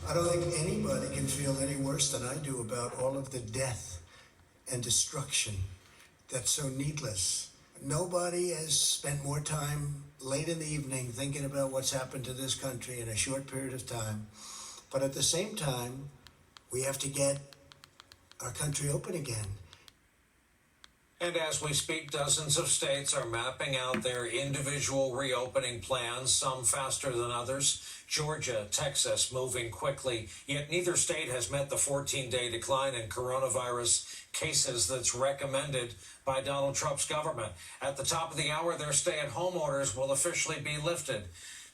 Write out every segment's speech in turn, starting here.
I don't think anybody can feel any worse than I do about all of the death and destruction that's so needless. Nobody has spent more time late in the evening thinking about what's happened to this country in a short period of time. But at the same time, we have to get our country open again. And as we speak, dozens of states are mapping out their individual reopening plans, some faster than others. Georgia, Texas moving quickly, yet neither state has met the 14-day decline in coronavirus cases that's recommended by Donald Trump's government. At the top of the hour, their stay-at-home orders will officially be lifted.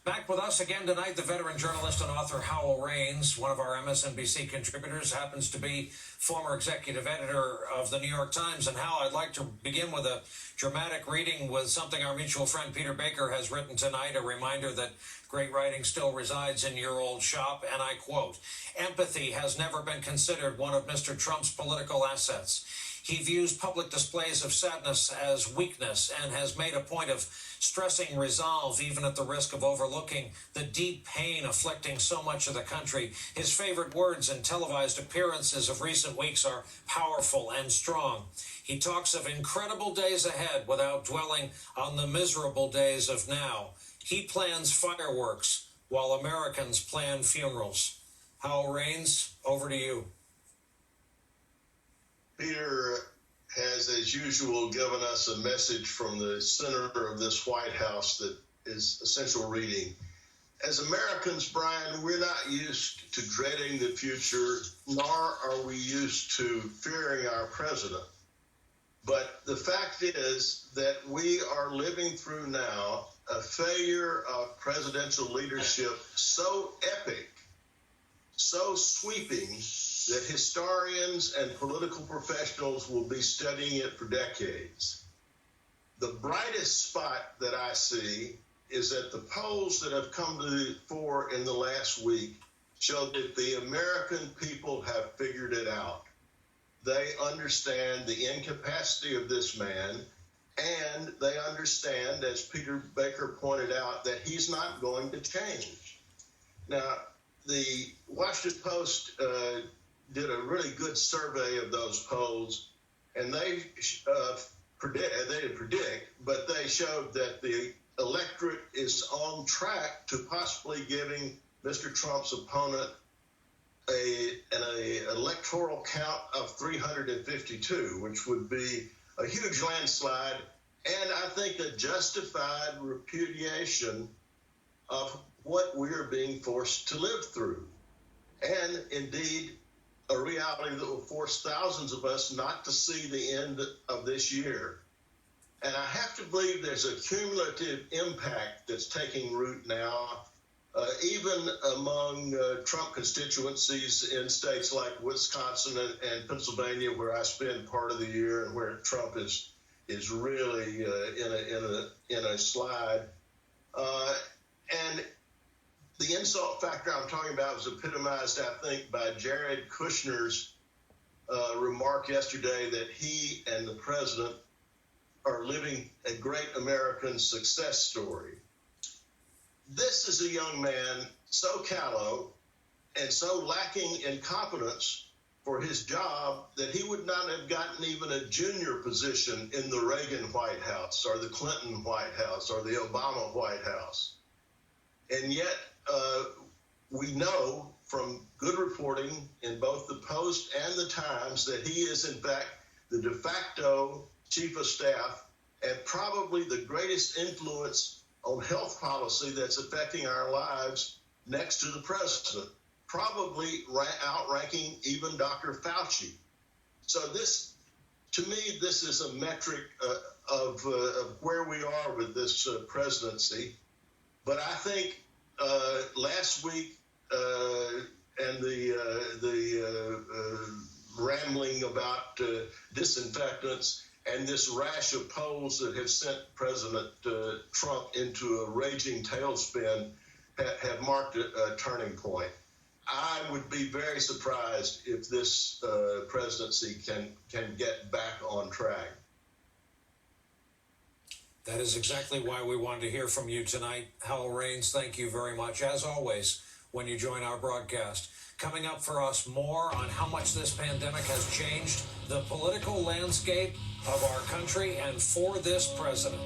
Back with us again tonight, the veteran journalist and author Howell Raines, one of our MSNBC contributors, happens to be former executive editor of the New York Times. And Hal, I'd like to begin with a dramatic reading with something our mutual friend Peter Baker has written tonight, a reminder that great writing still resides in your old shop. And I quote, "Empathy has never been considered one of Mr. Trump's political assets. He views public displays of sadness as weakness and has made a point of stressing resolve, even at the risk of overlooking the deep pain afflicting so much of the country. His favorite words in televised appearances of recent weeks are powerful and strong. He talks of incredible days ahead without dwelling on the miserable days of now. He plans fireworks while Americans plan funerals." Howell Raines, over to you. Peter has, as usual, given us a message from the center of this White House that is essential reading. As Americans, Brian, we're not used to dreading the future, nor are we used to fearing our president. But the fact is that we are living through now a failure of presidential leadership so epic, so sweeping, that historians and political professionals will be studying it for decades. The brightest spot that I see is that the polls that have come to the fore in the last week show that the American people have figured it out. They understand the incapacity of this man, and they understand, as Peter Baker pointed out, that he's not going to change. Now, the Washington Post did a really good survey of those polls, and they didn't predict, but they showed that the electorate is on track to possibly giving Mr. Trump's opponent an electoral count of 352, which would be a huge landslide, and I think a justified repudiation of what we're being forced to live through. And indeed, a reality that will force thousands of us not to see the end of this year. And I have to believe there's a cumulative impact that's taking root now, even among Trump constituencies in states like Wisconsin and Pennsylvania, where I spend part of the year and where Trump is really in a slide. And the insult factor I'm talking about was epitomized, I think, by Jared Kushner's remark yesterday that he and the president are living a great American success story. This is a young man so callow and so lacking in competence for his job that he would not have gotten even a junior position in the Reagan White House or the Clinton White House or the Obama White House. And yet, we know from good reporting in both the Post and the Times that he is, in fact, the de facto chief of staff and probably the greatest influence on health policy that's affecting our lives next to the president, probably outranking even Dr. Fauci. So this, to me, this is a metric of where we are with this presidency. But I think last week and the rambling about disinfectants and this rash of polls that have sent President Trump into a raging tailspin have marked a turning point. I would be very surprised if this presidency can get back on track. That is exactly why we wanted to hear from you tonight. Howell Raines, thank you very much. As always, when you join our broadcast. Coming up for us, more on how much this pandemic has changed the political landscape of our country and for this president.